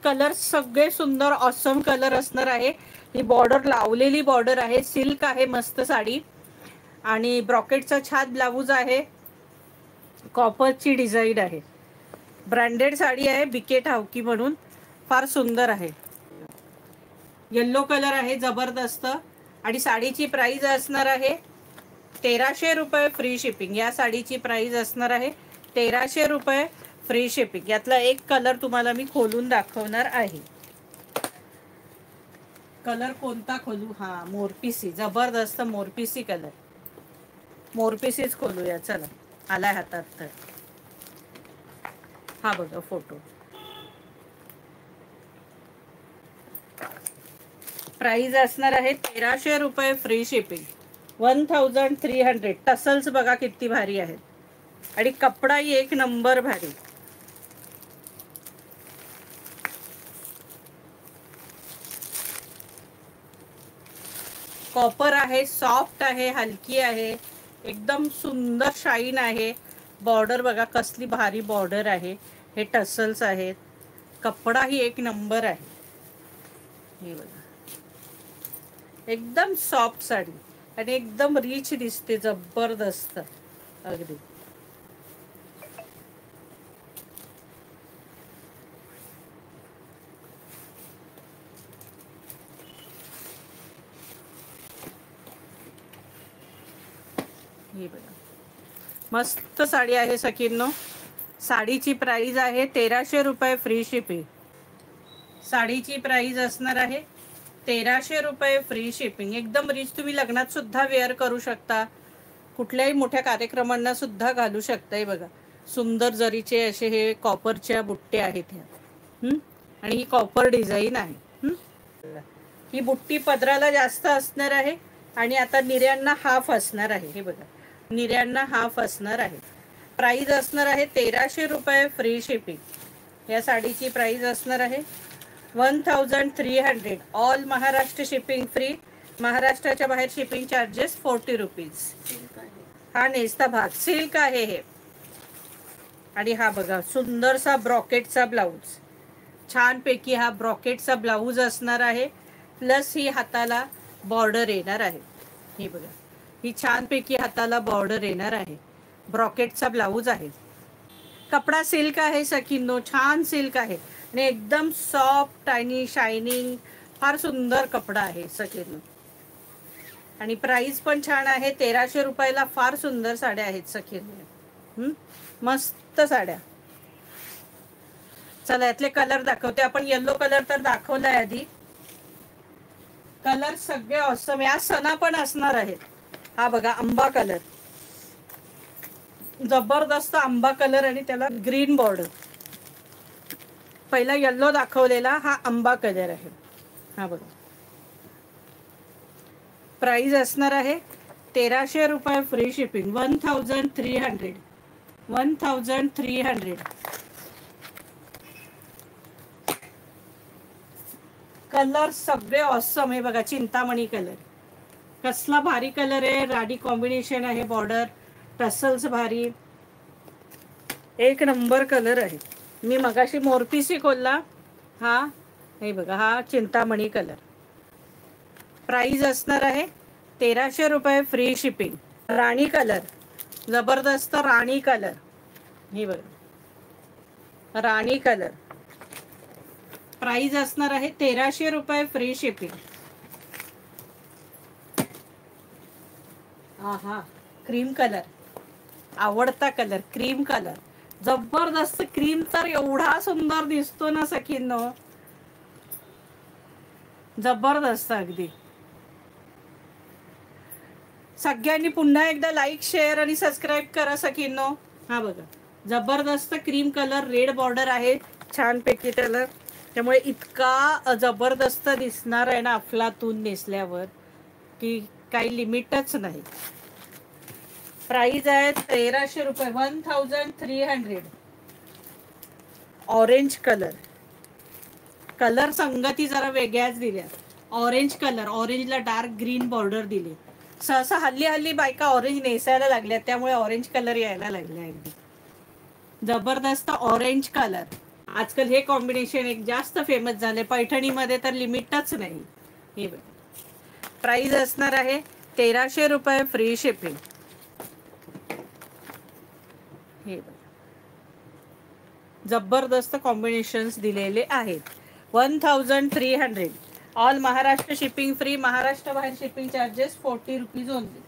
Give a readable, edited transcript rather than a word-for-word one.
Colour सगळे सुंदर awesome colour असणार आहे। ही बॉर्डर लावलेली बॉर्डर आहे, सिल्क आहे मस्त साडी आणि ब्रॉकेटचा छान ब्लाऊज आहे, कॉपरची डिझाईन आहे, ब्रँडेड साडी आहे, बिकेट हावकी म्हणून फार सुंदर आहे। येल्लो कलर आहे जबरदस्त आणि साडीची प्राइस असणार आहे 1300 रुपये फ्री शिपिंग। या साडीची प्राइस असणार आहे 1300 रुपये फ्री शिपिंग। यातला एक कलर तुम्हाला मी खोलून दाखवणार आहे। कलर कोणता खोलू? हा मोरपिसी, जबरदस्त मोरपिसी कलर, मोरपिसीच खोलूया चला, आलाय हातात तर। हा बघा फोटो, प्राइस असणार आहे 1300 रुपये फ्री शिपिंग, 1300। टसल्स बघा किती भारी आहेत आणि कपडाही एक नंबर भारी। कॉपर आहे, सॉफ्ट आहे, हलकी आहे, एकदम सुंदर शाईन आहे। बॉर्डर बघा कसली भारी बॉर्डर आहे, हे टसल्स आहेत, कपडा ही एक नंबर आहे। हे बघा एकदम सॉफ्ट साडी आणि एकदम रिच दिसते, जबरदस्त अगदी। हे बघा मस्त साडी आहे सखींनो। साडीची प्राइस आहे 1300 रुपये फ्री शिपिंग। साडीची प्राइस असणार आहे 1300 रुपये फ्री शिपिंग। एकदम रिच, तुम्ही लग्नात सुद्धा वेअर करू शकता, कुठल्याही मोठ्या कार्यक्रमांना सुद्धा घालू शकता। हे बघा सुंदर जरीचे असे हे कॉपरच्या बुट्टे आहेत ह्या, आणि ही कॉपर डिझाईन आहे। ही बुट्टी पदराला जास्त असणार आहे आणि आता निर्यांना हाफ असणार आहे। हे बघा निर्यांना हाफ असणार आहे। प्राइस असणार आहे 1300 रुपये फ्री शिपिंग। या साडीची प्राइस असणार आहे 1300। ऑल महाराष्ट्र शिपिंग फ्री, महाराष्ट्राच्या बाहेर शिपिंग चार्जेस 40 रुपीज। हा नेसता भाग सिल्क आहे हे, आणि हा बघा सुंदरसा ब्रॉकेटचा ब्लाऊज, छानपैकी हा ब्रॉकेटचा ब्लाऊज असणार आहे, प्लस ही हाताला बॉर्डर येणार आहे। हे बघा ही छानपैकी हाताला बॉर्डर येणार आहे, ब्रॉकेटचा ब्लाऊज आहे। कपडा सिल्क आहे सखींनो, छान सिल्क आहे आणि एकदम सॉफ्ट आणि शायनिंग, फार सुंदर कपडा आहे सखींनो। आणि प्राइस पण छान आहे 1300 रुपयाला। फार सुंदर साड्या आहेत सखींनो, मस्त साड्या। चला यातले कलर दाखवते। आपण येल्लो कलर तर दाखवलाय आधी, कलर सगळे ऑसम। या सणा पण असणार आहेत। हा बघा आंबा कलर, जबरदस्त आंबा कलर आणि त्याला ग्रीन बॉर्डर। पहिला येल्लो दाखवलेला, हा आंबा कलर आहे। हा बघा प्राइस असणार आहे 1300 रुपये फ्री शिपिंग, 1300। कलर सगळे ऑसम आहे बघा, चिंतामणी कलर कसला भारी कलर आहे, राडी कॉम्बिनेशन आहे, बॉर्डर टसल्स भारी, एक नंबर कलर आहे। मी मगाशी मोरपिसी खोलला, हा हे बघा हा चिंतामणी कलर। प्राइस असणार आहे 1300 रुपये फ्री शिपिंग। राणी कलर, जबरदस्त राणी कलर, हे बघा राणी कलर। प्राइस असणार आहे 1300 रुपये फ्री शिपिंग। हा क्रीम कलर, आवडता कलर क्रीम कलर, जबरदस्त क्रीम तर एवढा सुंदर दिसतो ना सखींनो, जबरदस्त अगदी। सगळ्यांनी पुन्हा एकदा लाईक शेअर आणि सबस्क्राईब करा सखींनो। हा बघा जबरदस्त क्रीम कलर, रेड बॉर्डर आहे छानपैकी त्याला, त्यामुळे इतका जबरदस्त दिसणार आहे ना अफलातून नेसल्यावर की काही लिमिटच नाही। प्राइस आहे 1300 रुपये, 1300। ऑरेंज कलर, कलर संगती जरा वेगळ्याच दिल्या। ऑरेंज कलर, ऑरेंजला डार्क ग्रीन बॉर्डर दिली। सहसा हल्ली बायका ऑरेंज नेसायला लागल्या, त्यामुळे ऑरेंज कलर यायला लागला अगदी जबरदस्त ऑरेंज कलर। आजकाल हे कॉम्बिनेशन एक जास्त फेमस झाले, पैठणीमध्ये तर लिमिटच नाही. हे बघा, प्राइस असणार आहे 1300 रुपये, फ्री शिपिंग. हे बघा, जबरदस्त कॉम्बिनेशन्स दिलेले आहेत. 1300. All Maharashtra shipping free. Maharashtra बाहेर शिपिंग चार्जेस 40 रुपीज ओनली.